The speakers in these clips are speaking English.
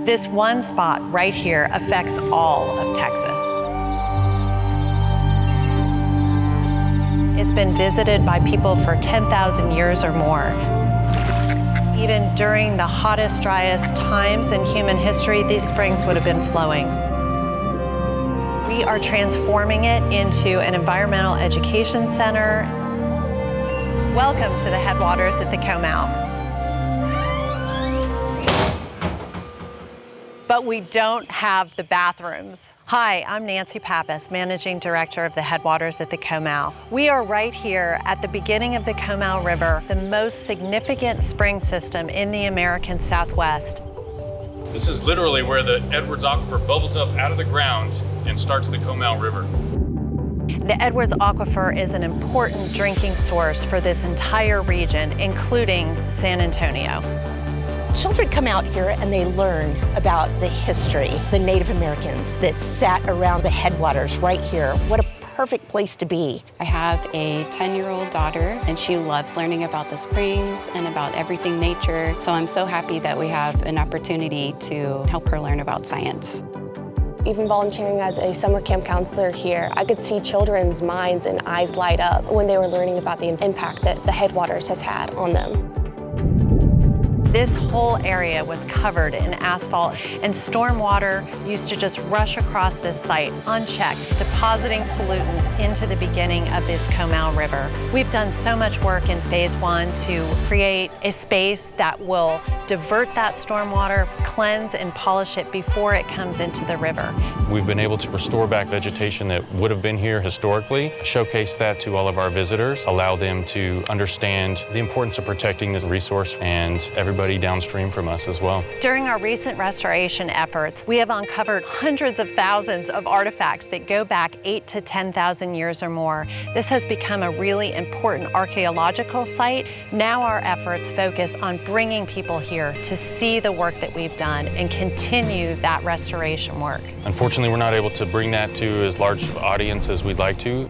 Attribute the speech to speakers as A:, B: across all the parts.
A: This one spot right here affects all of Texas. It's been visited by people for 10,000 years or more. Even during the hottest, driest times in human history, these springs would have been flowing. We are transforming it into an environmental education center. Welcome to the Headwaters at the Comal. But we don't have the bathrooms. Hi, I'm Nancy Pappas, Managing Director of the Headwaters at the Comal. We are right here at the beginning of the Comal River, the most significant spring system in the American Southwest.
B: This is literally where the Headwaters Aquifer bubbles up out of the ground and starts the Comal River.
A: The Headwaters Aquifer is an important drinking source for this entire region, including San Antonio.
C: Children come out here and they learn about the history, the Native Americans that sat around the headwaters right here. What a perfect place to be.
D: I have a 10-year-old daughter, and she loves learning about the springs and about everything nature. So I'm so happy that we have an opportunity to help her learn about science.
E: Even volunteering as a summer camp counselor here, I could see children's minds and eyes light up when they were learning about the impact that the Headwaters has had on them.
A: This whole area was covered in asphalt, and storm water used to just rush across this site unchecked, depositing pollutants into the beginning of this Comal River. We've done so much work in Phase 1 to create a space that will divert that storm water, cleanse and polish it before it comes into the river.
F: We've been able to restore back vegetation that would have been here historically, showcase that to all of our visitors, allow them to understand the importance of protecting this resource and everybody downstream from us as well.
A: During our recent restoration efforts, we have uncovered hundreds of thousands of artifacts that go back 8,000 to 10,000 years or more. This has become a really important archaeological site. Now our efforts focus on bringing people here to see the work that we've done and continue that restoration work.
F: Unfortunately, we're not able to bring that to as large an audience as we'd like to.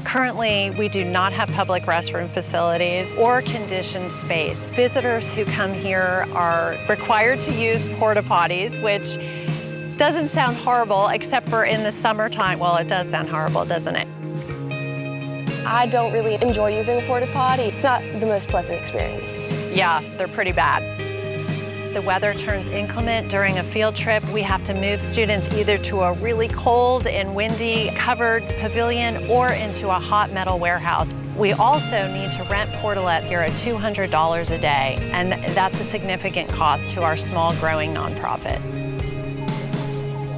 A: Currently, we do not have public restroom facilities or conditioned space. Visitors who come here are required to use porta potties, which doesn't sound horrible except for in the summertime. Well, it does sound horrible, doesn't it?
E: I don't really enjoy using a porta potty. It's not the most pleasant experience.
A: Yeah, they're pretty bad. The weather turns inclement during a field trip, we have to move students either to a really cold and windy covered pavilion or into a hot metal warehouse. We also need to rent portalets here at $200 a day, and that's a significant cost to our small growing nonprofit.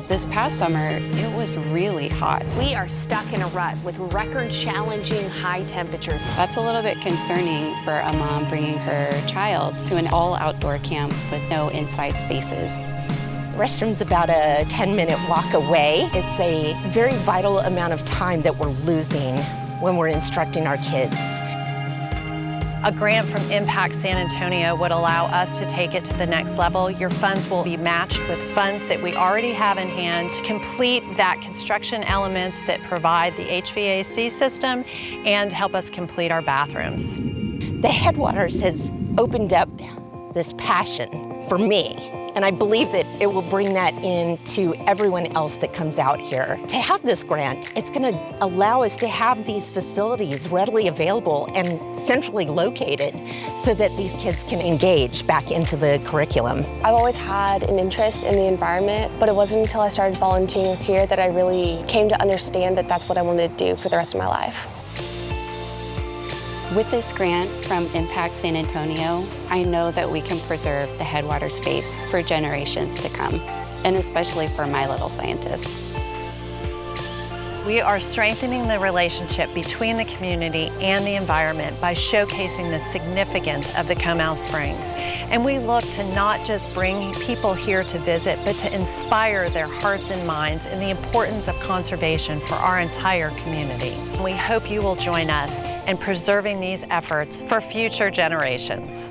D: This past summer, it was really hot.
G: We are stuck in a rut with record-challenging high temperatures.
D: That's a little bit concerning for a mom bringing her child to an all-outdoor camp with no inside spaces.
C: The restroom's about a 10-minute walk away. It's a very vital amount of time that we're losing when we're instructing our kids.
A: A grant from Impact San Antonio would allow us to take it to the next level. Your funds will be matched with funds that we already have in hand to complete that construction elements that provide the HVAC system and help us complete our bathrooms.
C: The Headwaters has opened up this passion for me, and I believe that it will bring that into everyone else that comes out here. To have this grant, it's going to allow us to have these facilities readily available and centrally located so that these kids can engage back into the curriculum.
E: I've always had an interest in the environment, but it wasn't until I started volunteering here that I really came to understand that that's what I wanted to do for the rest of my life.
D: With this grant from Impact San Antonio, I know that we can preserve the Headwater space for generations to come, and especially for my little scientists.
A: We are strengthening the relationship between the community and the environment by showcasing the significance of the Comal Springs. And we look to not just bring people here to visit, but to inspire their hearts and minds in the importance of conservation for our entire community. We hope you will join us in preserving these efforts for future generations.